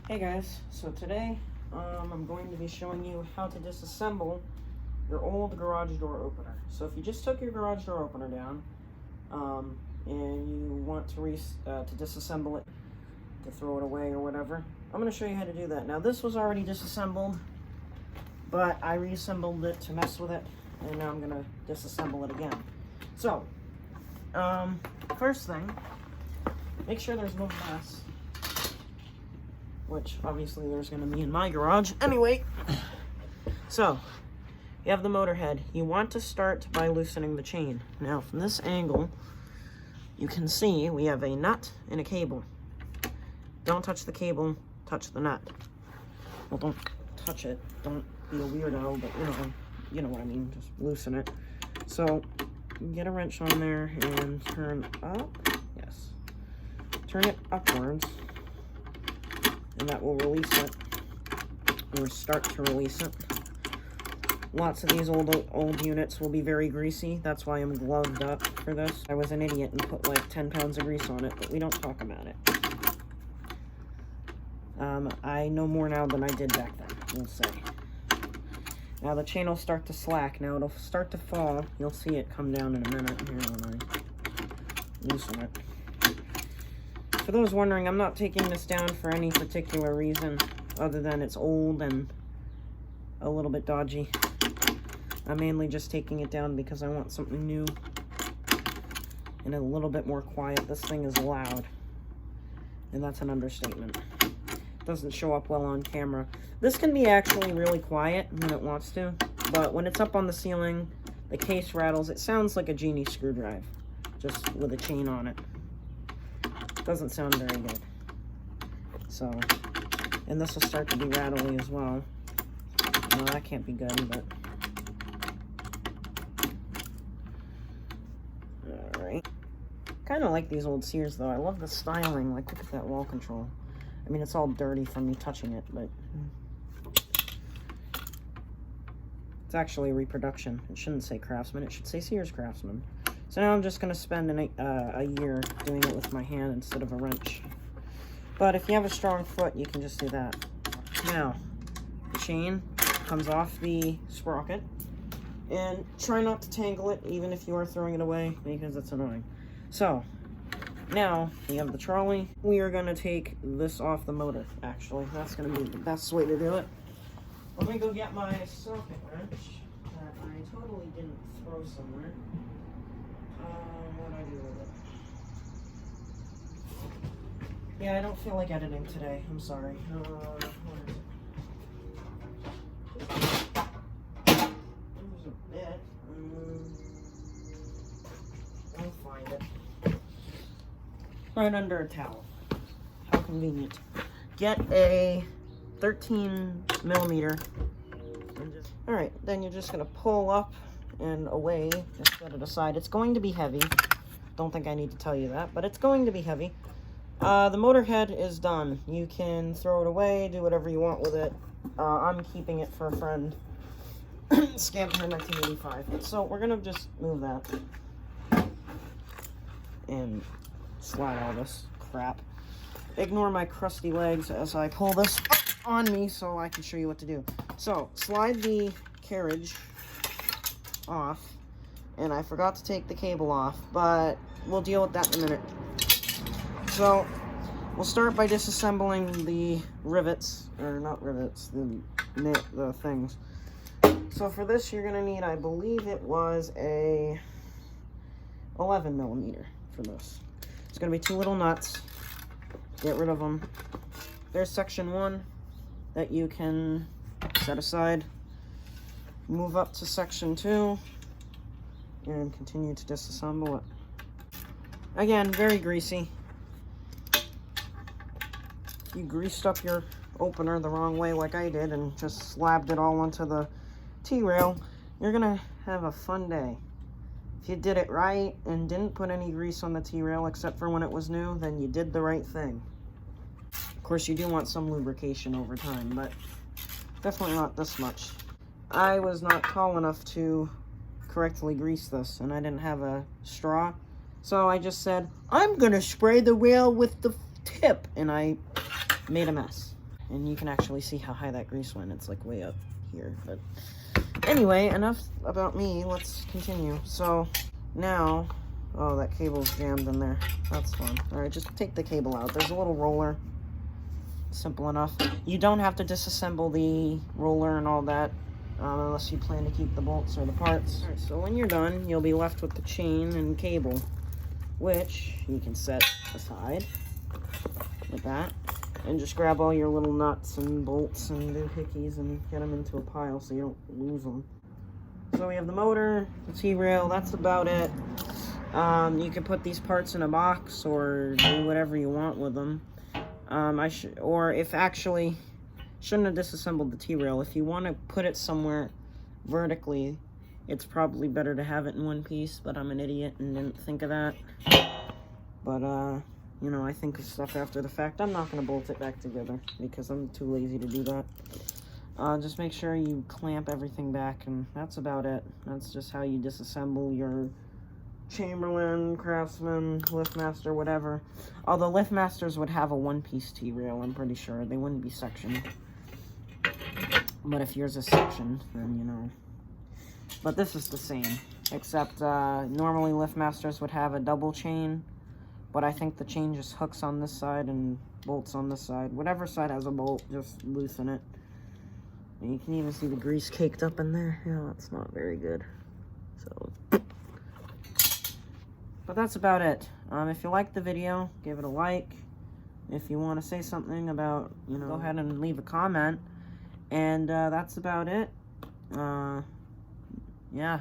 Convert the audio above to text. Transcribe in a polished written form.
Hey guys, so today I'm going to be showing you how to disassemble your old garage door opener. So if you just took your garage door opener down and you want to disassemble it, to throw it away or whatever, I'm going to show you how to do that. Now this was already disassembled, but I reassembled it to mess with it, and now I'm going to disassemble it again. So, first thing, make sure there's no mess, which obviously there's going to be in my garage. Anyway, so you have the motor head. You want to start by loosening the chain. Now from this angle, you can see we have a nut and a cable. Don't touch the cable, touch the nut. Well, don't touch it. Don't be a weirdo, but you know what I mean. Just loosen it. So get a wrench on there and turn up. Yes. Turn it upwards, and that will release it, or start to release it. Lots of these old units will be very greasy. That's why I'm gloved up for this. I was an idiot and put like 10 pounds of grease on it, but we don't talk about it. I know more now than I did back then, we'll say. Now the chain will start to slack. Now it'll start to fall. You'll see it come down in a minute here when I loosen it. For those wondering, I'm not taking this down for any particular reason other than it's old and a little bit dodgy. I'm mainly just taking it down because I want something new and a little bit more quiet. This thing is loud, and that's an understatement. It doesn't show up well on camera. This can be actually really quiet when it wants to, but when it's up on the ceiling, the case rattles. It sounds like a genie screwdriver, just with a chain on it. Doesn't sound very good. So, and this will start to be rattly as well. No, that can't be good, but alright. Kind of like these old Sears though. I love the styling. Like, look at that wall control. I mean, it's all dirty from me touching it, but it's actually a reproduction. It shouldn't say Craftsman. It should say Sears Craftsman. So now I'm just going to spend a year doing it with my hand instead of a wrench. But if you have a strong foot, you can just do that. Now, the chain comes off the sprocket. And try not to tangle it, even if you are throwing it away, because it's annoying. So, now we have the trolley. We are going to take this off the motor, actually. That's going to be the best way to do it. Let me go get my socket wrench that I totally didn't throw somewhere. What did I do with it? Yeah, I don't feel like editing today. I'm sorry. What is it? There's a bit. I'll find it. Right under a towel. How convenient. Get a 13 millimeter. Alright, then you're just going to pull up and away, just set it aside. It's going to be heavy. Don't think I need to tell you that, but it's going to be heavy. The motor head is done. You can throw it away, do whatever you want with it. I'm keeping it for a friend. Chamberlain 1985. So we're gonna just move that and slide all this crap. Ignore my crusty legs as I pull this up on me so I can show you what to do. So slide the carriage off, and I forgot to take the cable off, but we'll deal with that in a minute. So we'll start by disassembling the rivets, or not rivets, the things. So for this you're gonna need, I believe it was a 11 millimeter for this. It's gonna be 2 little nuts. Get rid of them. There's section 1 that you can set aside. Move up to section 2 and continue to disassemble it. Again, very greasy. You greased up your opener the wrong way like I did and just slapped it all onto the T-rail, you're gonna have a fun day. If you did it right and didn't put any grease on the T-rail except for when it was new, then you did the right thing. Of course, you do want some lubrication over time, but definitely not this much. I was not tall enough to correctly grease this, and I didn't have a straw, so I just said, I'm gonna spray the rail with the tip, and I made a mess. And you can actually see how high that grease went. It's like way up here. But anyway, enough about me. Let's continue. So now, oh, that cable's jammed in there. That's fun. All right, just take the cable out. There's a little roller. Simple enough. You don't have to disassemble the roller and all that unless you plan to keep the bolts or the parts. All right, so when you're done, you'll be left with the chain and cable, which you can set aside like that. And just grab all your little nuts and bolts and doohickeys and get them into a pile so you don't lose them. So we have the motor, the T-rail, that's about it. You can put these parts in a box or do whatever you want with them. Or if actually, shouldn't have disassembled the T-rail. If you want to put it somewhere vertically, it's probably better to have it in one piece, but I'm an idiot and didn't think of that. But, you know, I think of stuff after the fact. I'm not going to bolt it back together because I'm too lazy to do that. Just make sure you clamp everything back, and that's about it. That's just how you disassemble your Chamberlain, Craftsman, Liftmaster, whatever. Although Liftmasters would have a one-piece T-rail, I'm pretty sure. They wouldn't be sectioned. But if yours is sectioned, then, you know. But this is the same, except normally Liftmasters would have a double chain. But I think the chain just hooks on this side and bolts on this side. Whatever side has a bolt, just loosen it. And you can even see the grease caked up in there. Yeah, that's not very good. So, but that's about it. If you liked the video, give it a like. If you want to say something about, you know, go ahead and leave a comment. And that's about it. Yeah.